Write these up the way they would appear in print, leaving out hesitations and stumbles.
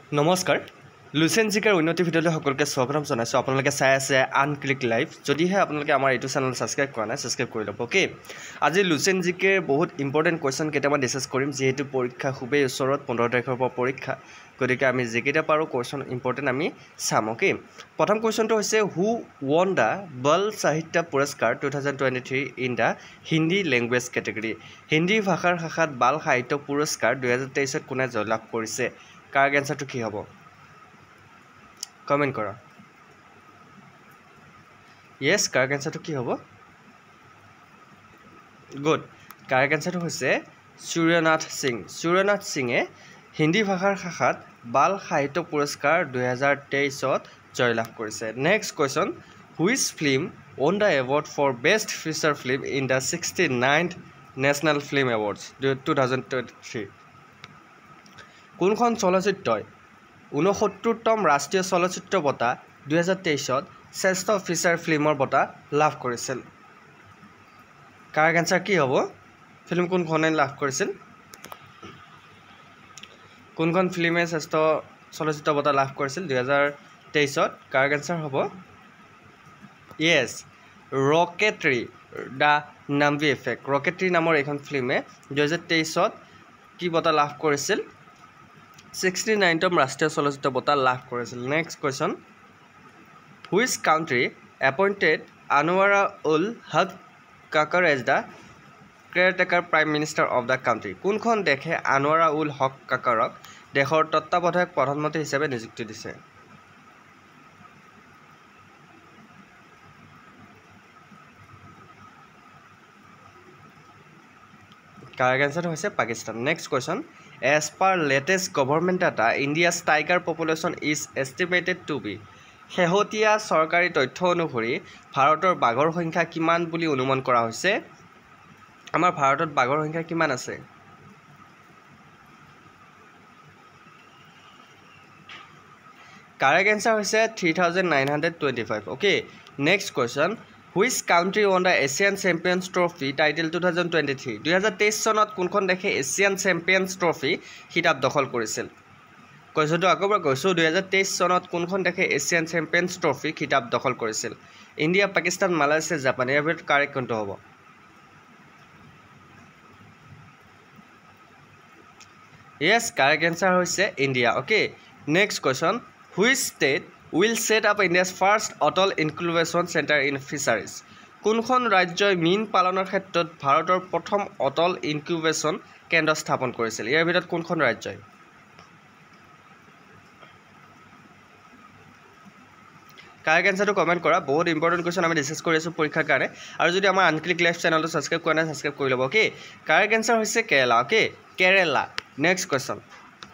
নমস্কাৰ লুচেন জিকাৰ উন্নতি ভিডিঅ'লৈ সকলোকে স্বাগতম জনাইছোঁ আপোনালোকে চাই আছে আনক্লিক লাইভ যদিহে আপোনালোকে আমাৰ এইটো চেনেল ছাবস্ক্ৰাইব কৰা নাই ছাবস্ক্ৰাইব কৰি ল'ব ওকে আজি লুচেন জিকে বহুত ইম্পৰ্টেণ্ট কুৱেশ্যন কেইটামান ডিছকাছ কৰিম যিহেতু পৰীক্ষা খুবেই ওচৰত 15 তাৰিখৰ পৰা পৰীক্ষা গতিকে আমি যিকেইটা পাৰোঁ কুৱেশ্যন ইম্পৰ্টেণ্ট আমি চাম ওকে প্ৰথম কুৱেশ্যনটো হৈছে হু ৱন দ্য বাল সাহিত্য পুৰস্কাৰ 2023 in the Hindi language category Hindi ভাষাৰ শাখাত বাল সাহিত্য পুৰস্কাৰ 2023 কোনে জয়লাভ কৰিছে কাৰেক্ট এনসাৰটো কি হ'ব কমেন্ট কৰা yes কাৰেক্ট এনসাৰটো কি হ'ব গুড কাৰেক্ট এনসাৰটো হৈছে সূৰ্যনাথ সিঙে হিন্দী ভাষাৰ শাখাত বাল সাহিত্য পুৰস্কাৰ 2023 জয়লাভ কৰিছে next question which film won the award for best feature film in the 69th National Film Awards 2023 কোনখন চলচ্চিত্ৰই 69তম ৰাষ্ট্ৰীয় চলচ্চিত্ৰ বঁটা 2023 শ্ৰেষ্ঠ ফিচাৰ ফিল্মৰ বঁটা লাভ কৰিছিল কাৰেক্ট আনসাৰ কি হ'ব ফিল্ম কোনখনে লাভ কৰিছিল কোনখন ফিল্মে শ্ৰেষ্ঠ চলচ্চিত্ৰ বঁটা লাভ কৰিছিল 2023 কাৰেক্ট আনসাৰ হ'ব yes ৰকেট্ৰি দা নামভি এফেক্ট ৰকেট্ৰি নামৰ এখন ফিল্মে 2023 কি বঁটা লাভ কৰিছিল 69তম ৰাষ্ট্ৰীয় চলচ্চিত্ৰ বঁটা লাভ কৰিছিল next question which country appointed Anwaar ul Haq Kakar as the caretaker prime minister of the country কোনখন দেশে আনোৱাৰা উল হক কাকাৰক দেশৰ তত্ত্বাৱধায়ক প্ৰধানমন্ত্ৰী হিচাপে নিযুক্তি দিছে কাৰেক্ট আনসাৰটো হৈছে Pakistan next question as per latest government data India's tiger population is estimated to be শেহতীয়া চৰকাৰী তথ্য অনুসৰি ভাৰতৰ বাঘৰ সংখ্যা কিমান বুলি অনুমান কৰা হৈছে আমাৰ ভাৰতত বাঘৰ সংখ্যা কিমান আছে কাৰেক্ট আনসাৰ হৈছে 3925 okay next question Which country won the Asian Champions Trophy title 2023 2023 চনত কোনখন দেশে এছিয়ান চেম্পিয়নছ ট্ৰফি খিতাপ দখল কৰিছিল কৈছোটো আকবাৰ কৈছো 2023 চনত কোনখন দেশে এছিয়ান চেম্পিয়নছ ট্ৰফি খিতাপ দখল কৰিছিল ইণ্ডিয়া পাকিস্তান মালয়েছিয়া জাপান ইয়াৰ ভিতৰত কাৰেক্ট কোনটো হ'ব yes correct answer হৈছে India okay next question Which state will set up India's first Atal Incubation Center in Fisheries কোনখন ৰাজ্যই মীন পালনৰ ক্ষেত্ৰত ভাৰতৰ প্ৰথম অটল ইনকিউবেশন কেন্দ্ৰ স্থাপন কৰিছিল ইয়াৰ ভিতৰত কোনখন ৰাজ্যই কাৰেক্ট আনসাৰটো কমেন্ট কৰা বহুত ইম্পৰ্টেন্ট কোৱেশ্যন আমি ডিসকাস কৰি আছো পৰীক্ষাৰ কাৰণে আৰু যদি আমাৰ আনক্লিক লাইভ চেনেলটো সাবস্ক্ৰাইব কৰা নাই সাবস্ক্ৰাইব কৰি ল'ব ওকে কাৰেক্ট আনসাৰ হৈছে Kerala okay Kerala next question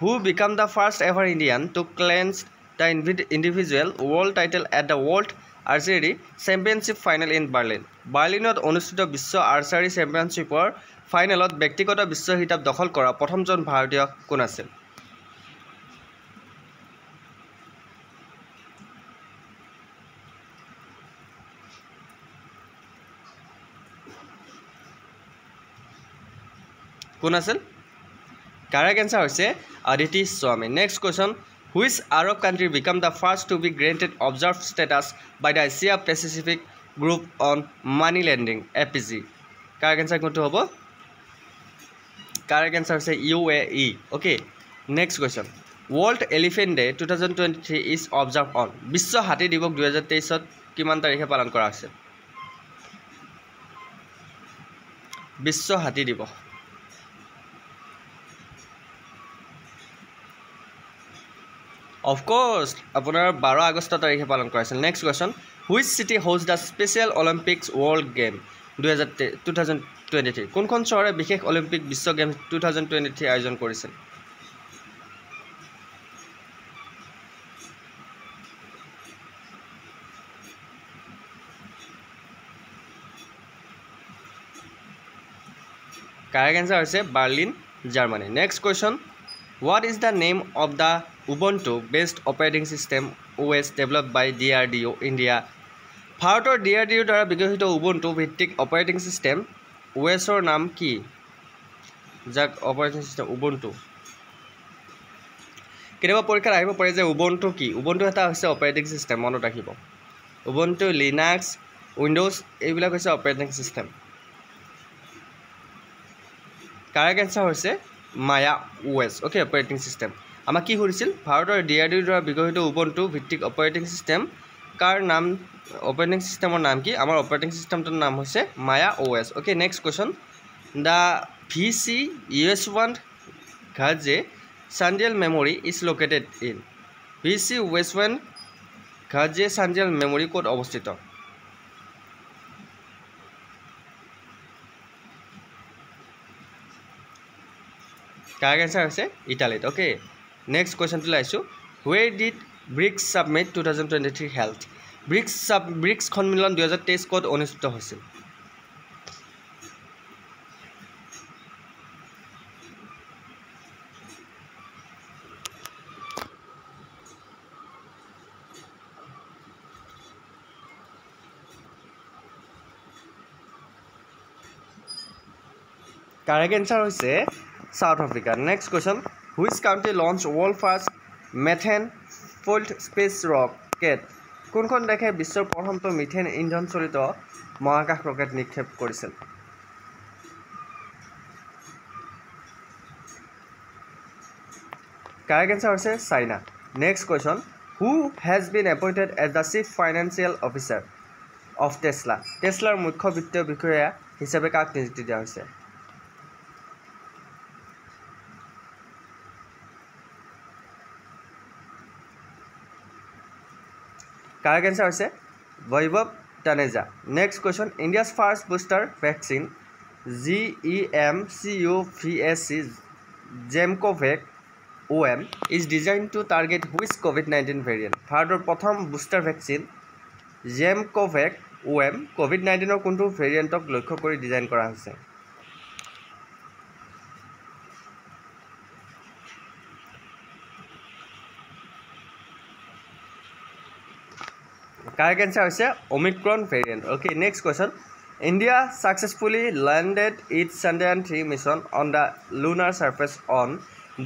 who became the first ever Indian to cleanse the individual world title at the World Archery Championship final in Berlin. বাৰ্লিনত অনুষ্ঠিত বিশ্ব আৰ্চাৰী চেম্পিয়নশ্বিপৰ ফাইনেলত ব্যক্তিগত বিশ্ব খিতাপ দখল কৰা প্ৰথমজন ভাৰতীয় কোন আছিল কোন আছিল কাৰেক্ট আনসাৰ হৈছে আদিতি স্বামী next question Which Arab country became the first to be granted observed status by the Asia Pacific Group on Money Lending (APG)? Correct answer কোনটো হ'ব? Correct answer is UAE. Okay. Next question. World Elephant Day 2023 is observed on বিশ্ব হাতী দিৱস 2023 কিমান তাৰিখে পালন কৰা হৈছে? বিশ্ব হাতী দিৱস Of course, আপোনাৰ 12 আগষ্ট তাৰিখে পালন কৰা হৈছিল next question Which city hosts the Special Olympics World Game 2023 কোনখন চহৰে বিশেষ অলিম্পিক বিশ্ব গেম 2023 আয়োজন কৰিছিল কাৰেক্ট আনসাৰ হৈছে Berlin Germany next question What is the name of the Ubuntu based operating system OS developed by DRDO India ভাৰতৰ DRDO দ্বাৰা বিকশিত Ubuntu ভিত্তিক অপাৰেটিং সিস্টেম OS ৰ নাম কি যাক অপাৰেটিং সিস্টেম Ubuntu কেতিয়াবা পৰীক্ষাত আহিব পাৰে যে উবুণ্টু কি উবুণ্টু এটা হৈছে অপাৰেটিং ছিষ্টেম মনত ৰাখিব উবুণ্টু লিনাক্স উইণ্ডোজ এইবিলাক হৈছে অপাৰেটিং ছিষ্টেম কাৰেক্ট এনচাৰ হৈছে মায়া OS অ'কে অপাৰেটিং ছিষ্টেম আমাক কি সুধিছিল ভাৰতৰ DRDOৰ দ্বাৰা বিকশিত উবুণ্টু ভিত্তিক অপাৰেটিং ছিষ্টেম কাৰ নাম অপাৰেটিং ছিষ্টেমৰ নাম কি আমাৰ অপাৰেটিং ছিষ্টেমটোৰ নাম হৈছে মায়া OS okay next question the VC US1 Ghaze Sandial memory is located in VC US1 Ghaze Sandial memory ক'ত অৱস্থিত কাৰেক্ট এনচাৰ হৈছে ইটালীত অ'কে নেক্সট কুৱেশ্যনটো লাইছোঁ where did BRICS summit 2023 held BRICS সন্মিলন 2023 ক'ত অনুষ্ঠিত হৈছিল কাৰেক্ট এনচাৰ হৈছে South Africa. Next question. Which country launched world first methane fueled space rocket? কোনখন দেশে বিশ্বৰ প্ৰথমটো মিথেন ইন্ধন চলিত মহাকাশ ৰকেট নিক্ষেপ কৰিছিল? Correct answer হৈছে China. Next question. Who has been appointed as the chief financial officer of Tesla? Teslaৰ মুখ্য বিত্তীয় বিষয়া হিচাপে কাক নিযুক্তি দিয়া হৈছে? Correct answer is Vaibhav Taneja. Next question. India's first booster vaccine GEMCOVAC Gemcovac OM is designed to target which COVID-19 variant? Bharator prothom booster vaccine Gemcovac OM COVID-19 or kuntu variant ok lokkho kori design kora hoise. Correct answer is Omicron variant. Okay, next question. India successfully landed its Chandrayaan 3 mission on the lunar surface on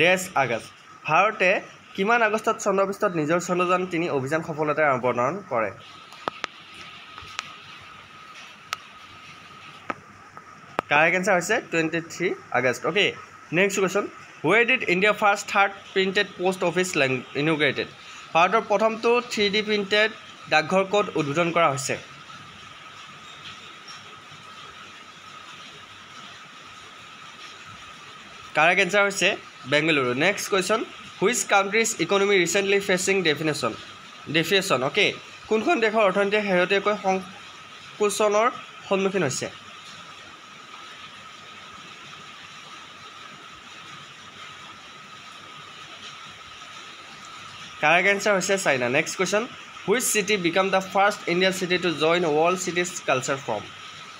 dash August. Bharate kiman Augustot Chandrapistot nijor Chandrayaan 3 অভিযান সফলতাৰে আৰম্ভ কৰে? Correct answer is 23 August. Okay, next question. Where did India first third printed post office inaugurated? ভাৰতৰ প্ৰথমটো 3D printed ডাকঘৰ ক'ত উদ্বোধন কৰা হৈছে? Correct answer হৈছে Bengaluru. Next question. Which country's economy recently facing deflation? Okay. কোনখন দেশৰ অৰ্থনীতি শেহতীয়াকৈ সংকোচনৰ সন্মুখীন হৈছে? Correct answer হৈছে China. Next question. Which city became the first Indian city to join World Cities Culture Forum?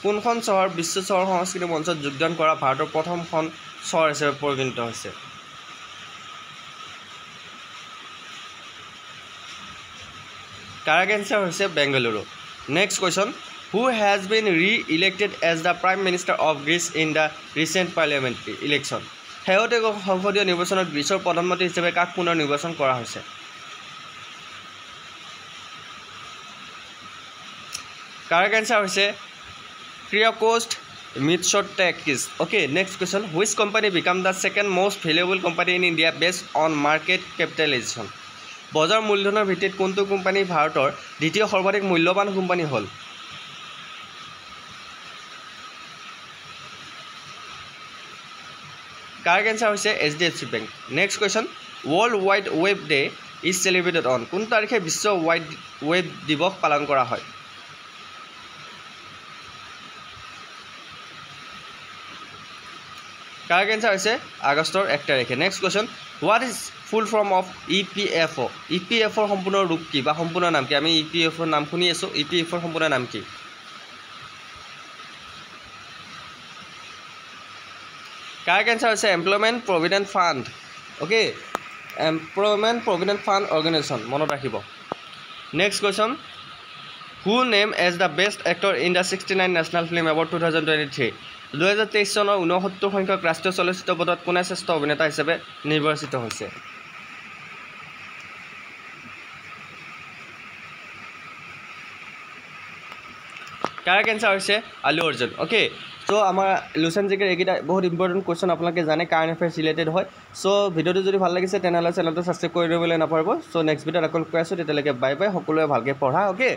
কোনখন চহৰ বিশ্ব চহৰ সংস্কৃতি মঞ্চত যোগদান কৰা ভাৰতৰ প্ৰথমখন চহৰ হিচাপে পৰিগণিত হৈছে? Correct answer হৈছে Bengaluru. Next question. Who has been re-elected as the Prime Minister of Greece in the recent parliamentary election? শেহতীয়া সংসদীয় নিৰ্বাচনত গ্ৰীচৰ প্ৰধানমন্ত্ৰী হিচাপে কাক পুনৰ নিৰ্বাচন কৰা হৈছে? Correct answer is Kyriakos Mitsotakis. Okay, next question. Which company became the second most valuable company in India based on market capitalization? বজাৰ মূলধনৰ ভিত্তিত কোনটো কোম্পানী ভাৰতৰ দ্বিতীয় সৰ্বাধিক মূল্যৱান কোম্পানী হ'ল? Correct answer is HDFC Bank. Next question. World Wide Web Day is celebrated on কোন তাৰিখে বিশ্ব ৱাইড ৱেব দিৱস পালন কৰা হয়? Correct answer is Augustor 1 তাৰিখে. Next question. What is full form of EPFO? EPFO সম্পূৰ্ণ ৰূপ কি বা সম্পূৰ্ণ নাম কি? আমি EPFO নাম শুনি আছো. EPFO সম্পূৰ্ণ নাম কি? Correct answer is Employment Provident Fund. Okay. Employment Provident Fund Organization. মনত ৰাখিব. Next question. Who named as the best actor in the 69 National Film Award 2023? 2023 চনৰ 69 সংখ্যক ৰাষ্ট্ৰীয় চলচ্চিত্ৰ বঁটাত কোনে শ্ৰেষ্ঠ অভিনেতা হিচাপে নিৰ্বাচিত হৈছে? কাৰেক্ট এনচাৰ হৈছে আলু অৰ্জুন অ'কে চ' আমাৰ লুচেন জিকেৰ এইকেইটা বহুত ইম্পৰ্টেণ্ট কুৱেশ্যন আপোনালোকে জানে কাৰেণ্ট এফেয়াৰ্ছ ৰিলেটেড হয় চ' ভিডিঅ'টো যদি ভাল লাগিছে তেনেহ'লে চেনেলটো ছাবস্ক্ৰাইব কৰি দিবলৈ নাপাহৰিব চ' নেক্সট ভিডিঅ'ত আকৌ কৈ আছোঁ তেতিয়ালৈকে বাই বাই সকলোৱে ভালকৈ পঢ়া অ'কে